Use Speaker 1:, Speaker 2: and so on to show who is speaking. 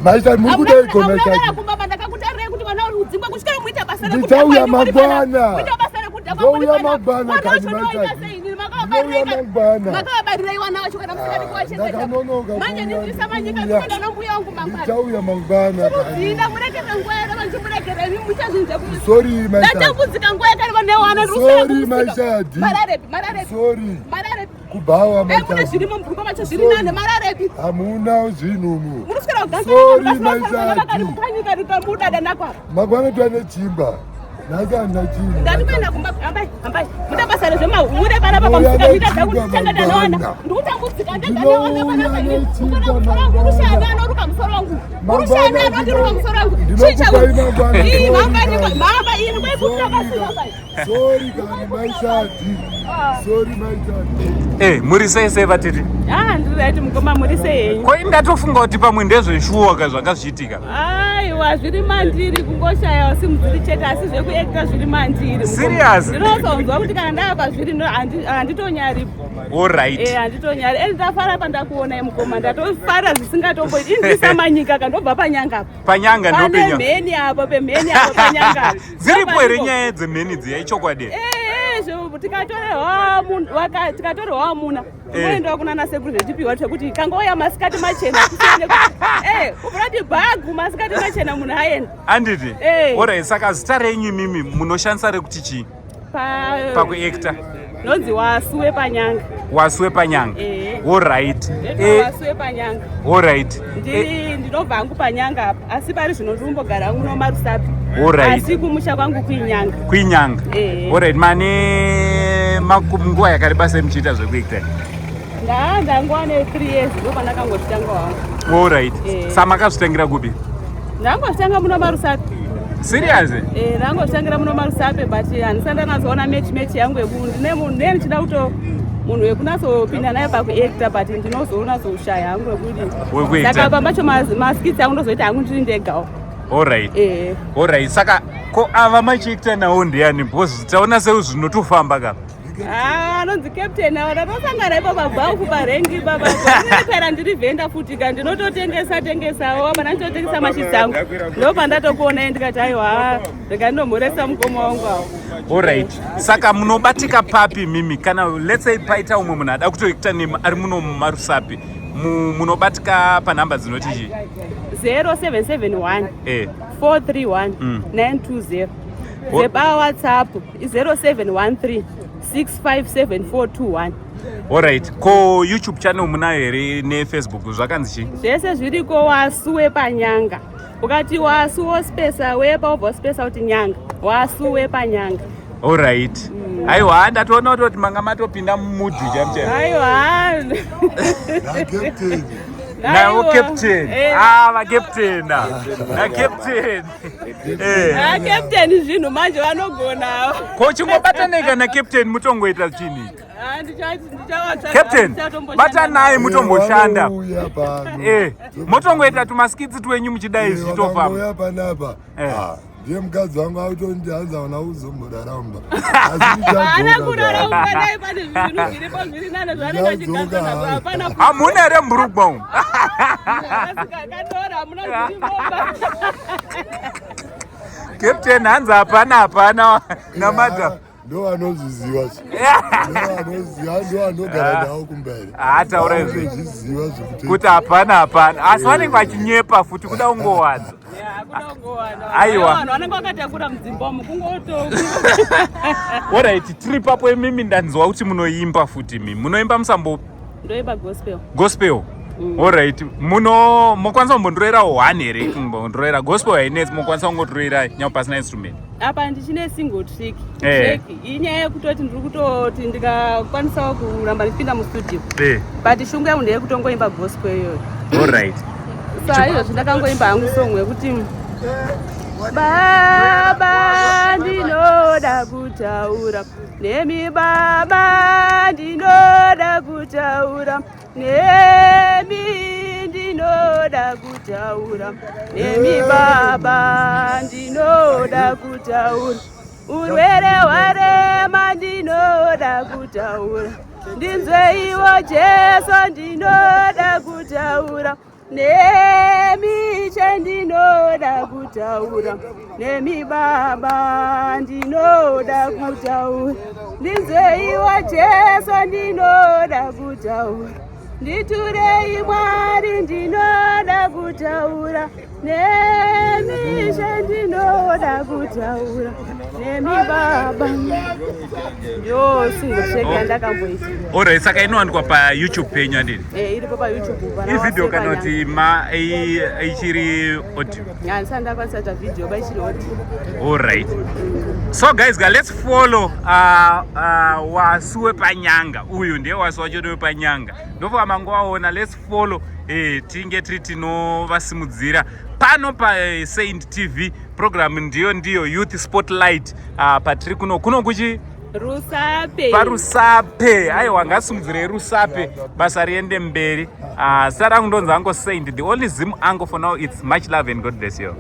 Speaker 1: Maisha Mungu dai kona chake. Nditauya mangwana. Ndouya mangwana kani maisha. Ndouya mangwana. Ndakanonoka. Nditauya mangwana kani. Sorry maisha. Sorry maisha. Sorry. Kubawa maisha. Hamuna zvinumu. Sorry maisha. Magwana tuane chimba. Naga nachimba.
Speaker 2: Ndakupenda kumba ambai. Mutapasana zvema hure para baba musika kuita kutsanga danaona. Ndikutambudzika ndanaona pana pani. Kushana anoruka musoro wangu. Kushana anoruka musoro wangu. Chicha. Mama ini kwekuta basi.
Speaker 1: Sorry kani maisha. Sorry maisha.
Speaker 3: Muri sei vatiti?
Speaker 2: Ndiraiti mukoma muri sei.
Speaker 3: Ko indatofunga kuti pamwe ndezveshuwa zvakazviitika.
Speaker 2: Aiwa zviri mandiri kungoshaya simudziri chete asi zvekuekta zviri mandiri.
Speaker 3: Serious?
Speaker 2: Ndinozonzwa kuti kana ndapa zviri handitonyari.
Speaker 3: All right.
Speaker 2: Handitonyari. Ndafara pandakuona mukoma ndatofara zvisingatomboiti. Indisamanyika kandobva panyanga.
Speaker 3: Panyanga ndopenya.
Speaker 2: Pane mheni apo pemheni apo panyanga.
Speaker 3: Dziripo here nyaya dzemheni dziya ichokwadi?
Speaker 2: Tikatora wamuna unoenda kunana sekuru zvechipiwa chekuti kangouya masikati machena ukurati bhagu masikati machena munhu aenda
Speaker 3: anditi orai saka zita renyu mimi munoshandisa rekuti chii pakuekta?
Speaker 2: nonzi wasuwe panyanga.
Speaker 3: Wasuwe panyanga. Alright.
Speaker 2: Wasuwe panyanga.
Speaker 3: Alright.
Speaker 2: Ndinobva hangu panyanga apa asi pari zvino ndinombogara muno Marusapi.
Speaker 3: Alright.
Speaker 2: Asi kumusha kwangu kuinyanga.
Speaker 3: Kuinyanga. Alright, mane nguva yakareba sei muchiita zvekuekta?
Speaker 2: Ndanguva ne 3 years ndobva ndakangozvitanga wangu.
Speaker 3: Alright. Saka makazvitangira kupi?
Speaker 2: Ndangozvitanga muno Marusapi.
Speaker 3: Serious?
Speaker 2: Ndangozvitangira muno Marusapi but handisati ndanazoona mechi yangu yekunhu ndine munhu ndichida kuto munhu wekunasopinda naye pakuekta but ndinozoona zoushaya hangu wekuti saka pambacho maskitsi angu ndozoita hangu ndiri ndegawo.
Speaker 3: Alright. Alright, saka ko ava machiekta nawo ndiani because taona sei zvinotofamba ka?
Speaker 2: Anonzi captain awo ndatosangana ipapo bhafu parengi baba ndinopera ndiri vhenda futika ndinototengesawo apa ndanditotengesa mashidzi angu ndopa ndatokuona ndikati aiwa rega ndinomhoresa mukoma wangu awo.
Speaker 3: Alright, saka munobatika papi mimi kana let's say paita umwe munhu ada kutoekta nemi ari muno muMarusapi munobatika panhamba dzinoti chii?
Speaker 2: 0771 431 920. Zepa WhatsApp 0713 657
Speaker 3: Alright, ko YouTube channel munayo here ne Facebook zvakanzi chii?
Speaker 2: Zvese zviriko Wasuwe panyanga. Ukati wasuwo space wepa ubva space kuti nyanga. Wasuwe panyanga.
Speaker 3: Alright. Aiwa ndatoona kuti manga matopinda mumudhi chamcha.
Speaker 2: Aiwa.
Speaker 3: Nawo captain. Va captain. Na captain.
Speaker 2: Captain zvinhu manje vanogona.
Speaker 3: Ko chingobataneka na captain mutongoita chini? Captain, bata naye mutomboshanda. Mutongoita tumaskitsi twenyu muchidai zvitofamba.
Speaker 1: Uya panapa. Ndiye mukadzi wangu autondihanza ona uzomboraramba.
Speaker 2: Ana kuraramba dai pane zvinhu zviripo zviri nane zvanenge chikaza hapana.
Speaker 3: Hamuna here mburugwa umu.
Speaker 2: Kanora hamuna zviripo.
Speaker 3: Captain hanza hapana na madam.
Speaker 1: Ndo anozviziva ndo anogara nawo kumberi.
Speaker 3: Taura izvi kuti hapana asi vanenge vachinyepa futi kuda ungowadza. Aiwa
Speaker 2: vanhu vanenge vakatakura mudzimba umu kungoto.
Speaker 3: Alright, tiri papo mimi ndanzwa kuti munoimba futi mimi munoimba musambo?
Speaker 2: Ndoimba
Speaker 3: gospel. Alright, mokwanisa kumbondiroera 1 here kumbondiroera gospel hainetsi mokwanisa kungotiroera nyau pasina instrument?
Speaker 2: Apa ndichine single trick. Inyaya yekutoti ndiri kutoti ndikakwanisawo kuramba ndichipinda mustudio. But shungu yangu ndeyekutongoimba gospel iyoyo.
Speaker 3: Alright.
Speaker 2: Saizvozvo ndakangoimba hangu song yekuti Baba ndinoda kutaura nemi, Baba ndinoda kutaura nemi, ndinoda kutaura nemi, Baba ndinoda kutaura urwere warema ndinoda kutaura ndinzweiwo Jesu ndinoda kutaura nemi ndinoda kutaura nemi Baba ndinoda kutaura ndinzweiwo Jesu ndinoda kutaura nditurei Mwari ndinoda kutaura nemi ndinoda kutaura nemi Baba ndosingasheka ndakamboita.
Speaker 3: Alright, saka inowanikwa pa YouTube penyu andini?
Speaker 2: Iripo pa YouTube pana.
Speaker 3: Video kana kuti ichiri audio?
Speaker 2: Ndisanda kwanisa video ba ichiri audio.
Speaker 3: Alright. So guys, let's follow Wasuwe Panyanga. Uyu ndiye Wasuwe wacho Panyanga. Ndopo amangowaona, let's follow tinge tino vasimudzira pano pa Saint TV program ndiyo Youth Spotlight patiri kuno kuchi
Speaker 2: Rusape.
Speaker 3: Parusape. Aiwa ngasimudzire Rusape basa riende mberi. Sara ndonza ango Saint. The only Zim ango for now, it's much love and God bless you.